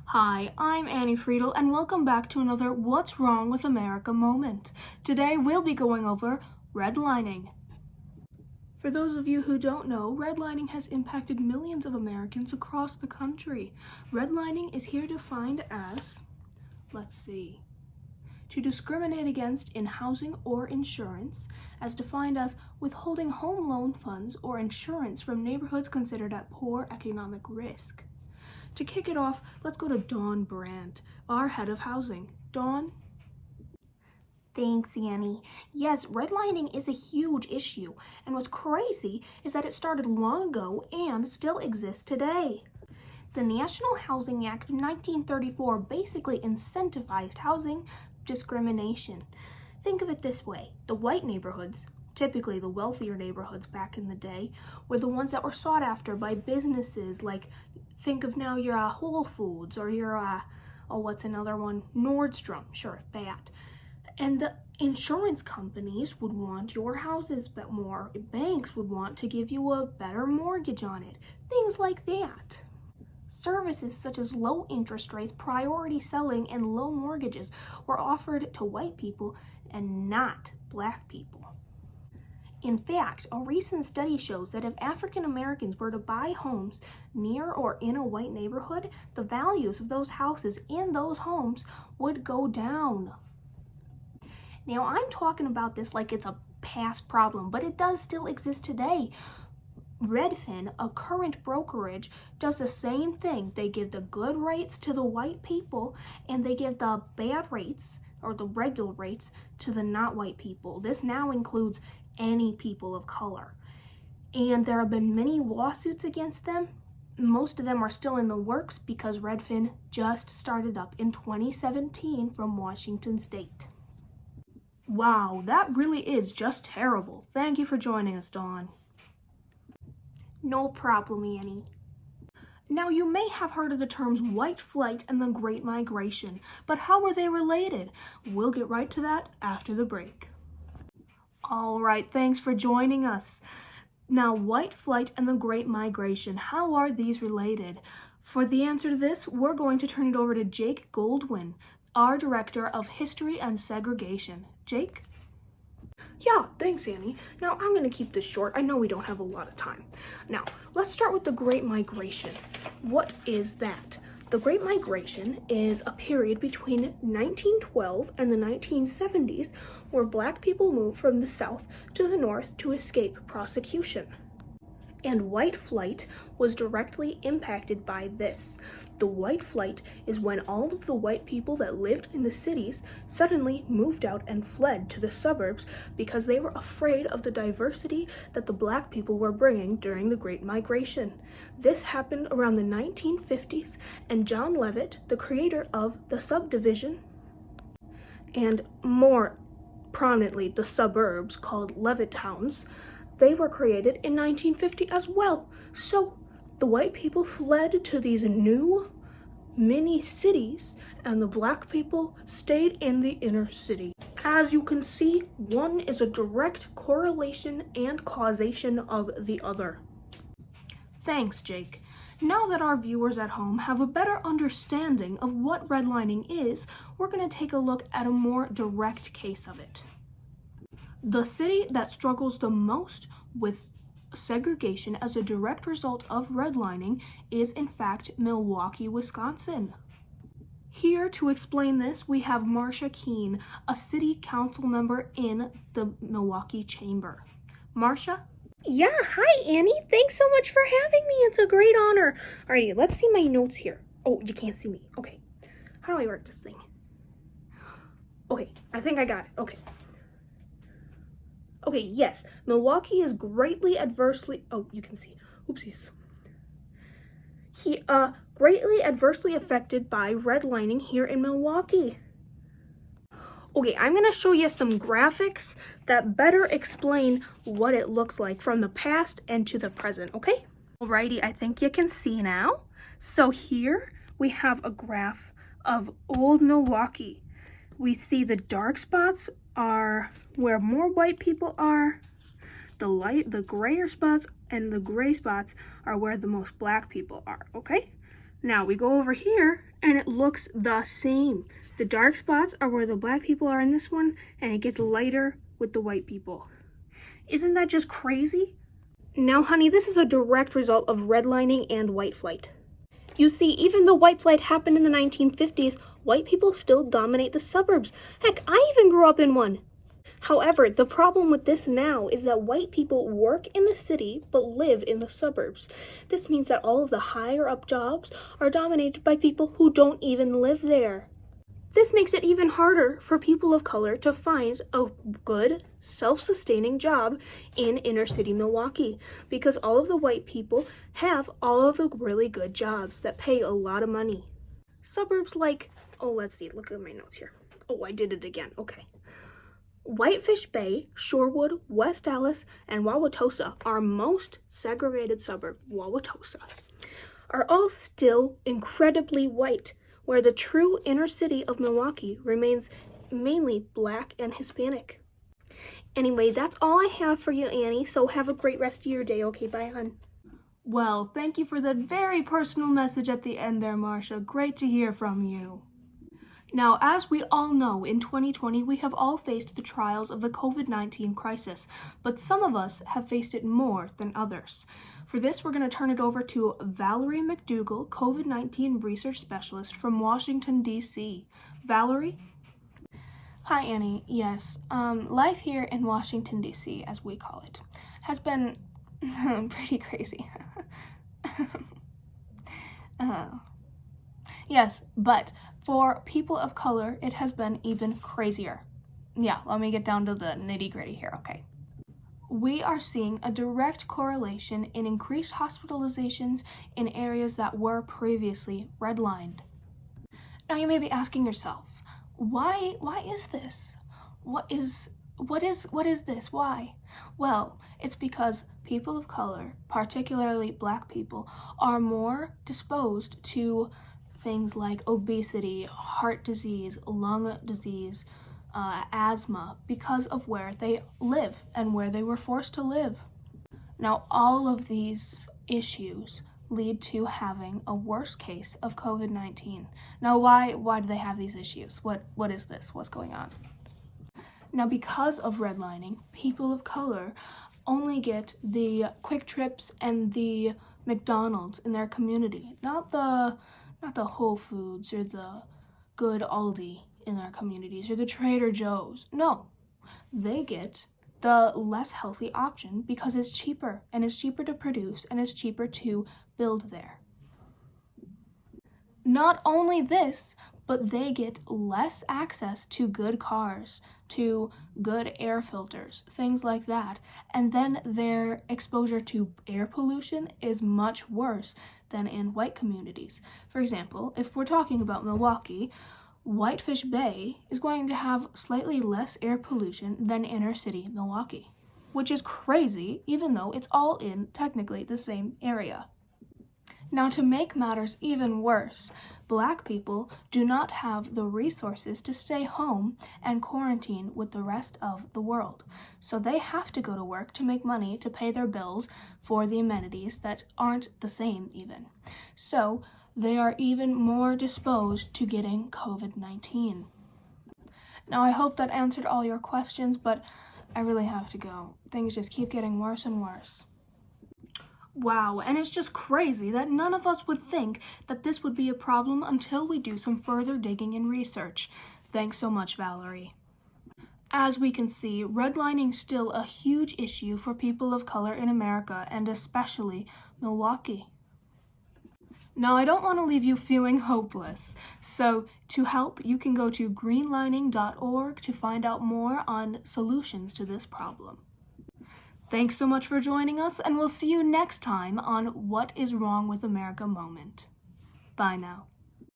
Hi, I'm Annie Friedel, and welcome back to another What's Wrong with America moment. Today we'll be going over redlining. For those of you who don't know, redlining has impacted millions of Americans across the country. Redlining is here defined as, to discriminate against in housing or insurance, as defined as withholding home loan funds or insurance from neighborhoods considered at poor economic risk. To kick it off, let's go to Dawn Brandt, our head of housing. Dawn? Thanks, Annie. Yes, redlining is a huge issue, and what's crazy is that it started long ago and still exists today. The National Housing Act of 1934 basically incentivized housing discrimination. Think of it this way: the white neighborhoods, typically the wealthier neighborhoods back in the day, were the ones that were sought after by businesses like, think of now your Whole Foods or your, what's another one? Nordstrom, sure, that. And the insurance companies would want your houses but more. Banks would want to give you a better mortgage on it. Things like that. Services such as low interest rates, priority selling, and low mortgages were offered to white people and not black people. In fact, a recent study shows that if African Americans were to buy homes near or in a white neighborhood, the values of those houses in those homes would go down. Now, I'm talking about this like it's a past problem, but it does still exist today. Redfin, a current brokerage, does the same thing. They give the good rates to the white people, and they give the bad rates, or the regular rates, to the not white people. This now includes any people of color. And there have been many lawsuits against them. Most of them are still in the works because Redfin just started up in 2017 from Washington State. Wow, that really is just terrible. Thank you for joining us, Dawn. No problem, Annie. Now, you may have heard of the terms white flight and the Great Migration, but how are they related? We'll get right to that after the break. All right, thanks for joining us. Now, white flight and the Great Migration, how are these related? For the answer to this, we're going to turn it over to Jake Goldwyn, our Director of History and Segregation. Jake? Yeah, thanks, Annie. Now, I'm going to keep this short. I know we don't have a lot of time. Now, let's start with the Great Migration. What is that? The Great Migration is a period between 1912 and the 1970s where Black people moved from the South to the North to escape prosecution. And white flight was directly impacted by this. The white flight is when all of the white people that lived in the cities suddenly moved out and fled to the suburbs because they were afraid of the diversity that the Black people were bringing during the Great Migration. This happened around the 1950s, and John Levitt, the creator of the subdivision, and more prominently the suburbs called Levittowns, they were created in 1950 as well. So the white people fled to these new mini cities and the Black people stayed in the inner city. As you can see, one is a direct correlation and causation of the other. Thanks, Jake. Now that our viewers at home have a better understanding of what redlining is, we're going to take a look at a more direct case of it. The city that struggles the most with segregation as a direct result of redlining is, in fact, Milwaukee, Wisconsin. Here to explain this, we have Marcia Keene, a city council member in the Milwaukee Chamber. Marcia? Yeah, hi, Annie. Thanks so much for having me. It's a great honor. Alrighty, let's see my notes here. Oh, you can't see me. Okay. How do I work this thing? Okay, I think I got it. Okay, yes, Milwaukee is greatly adversely, oh, you can see, oopsies. Greatly adversely affected by redlining here in Milwaukee. Okay, I'm gonna show you some graphics that better explain what it looks like from the past and to the present, okay? Alrighty, I think you can see now. So here we have a graph of old Milwaukee. We see the dark spots are where more white people are. The grayer spots and the gray spots are where the most Black people are, okay? Now we go over here and it looks the same. The dark spots are where the black people are in this one, and it gets lighter with the white people. Isn't that just crazy? Now, honey, this is a direct result of redlining and white flight. You see, even though white flight happened in the 1950s, white people still dominate the suburbs. Heck, I even grew up in one. However, the problem with this now is that white people work in the city but live in the suburbs. This means that all of the higher up jobs are dominated by people who don't even live there. This makes it even harder for people of color to find a good, self-sustaining job in inner city Milwaukee because all of the white people have all of the really good jobs that pay a lot of money. Suburbs like, let's see, look at my notes here. I did it again, okay. Whitefish Bay, Shorewood, West Allis, and Wauwatosa, our most segregated suburb, Wauwatosa, are all still incredibly white, where the true inner city of Milwaukee remains mainly black and Hispanic. Anyway, that's all I have for you, Annie, so have a great rest of your day. Okay, bye, hon. Well, thank you for that very personal message at the end there, Marsha. Great to hear from you. Now, as we all know, in 2020, we have all faced the trials of the COVID-19 crisis, but some of us have faced it more than others. For this, we're going to turn it over to Valerie McDougall, COVID-19 research specialist from Washington, D.C. Valerie? Hi, Annie. Yes, life here in Washington, D.C., as we call it, has been pretty crazy. Yes, but for people of color, it has been even crazier. Yeah, let me get down to the nitty-gritty here, okay? We are seeing a direct correlation in increased hospitalizations in areas that were previously redlined. Now you may be asking yourself, why is this? What is this? Why? Well, it's because people of color, particularly black people, are more disposed to things like obesity, heart disease, lung disease, asthma, because of where they live and where they were forced to live. Now, all of these issues lead to having a worse case of COVID-19. Now, why do they have these issues? What is this? What's going on? Now, because of redlining, people of color only get the Quick Trips and the McDonald's in their community, not the Whole Foods or the good Aldi in their communities or the Trader Joe's. No, they get the less healthy option because it's cheaper, and it's cheaper to produce, and it's cheaper to build there. Not only this, but they get less access to good cars, to good air filters, things like that. And then their exposure to air pollution is much worse than in white communities. For example, if we're talking about Milwaukee, Whitefish Bay is going to have slightly less air pollution than inner city Milwaukee, which is crazy, even though it's all in technically the same area. Now, to make matters even worse, black people do not have the resources to stay home and quarantine with the rest of the world. So they have to go to work to make money to pay their bills for the amenities that aren't the same even. So they are even more disposed to getting COVID-19. Now, I hope that answered all your questions, but I really have to go. Things just keep getting worse and worse. Wow, and it's just crazy that none of us would think that this would be a problem until we do some further digging and research. Thanks so much, Valerie. As we can see, redlining is still a huge issue for people of color in America, and especially Milwaukee. Now, I don't want to leave you feeling hopeless, so to help, you can go to greenlining.org to find out more on solutions to this problem. Thanks so much for joining us, and we'll see you next time on What is Wrong with America Moment. Bye now.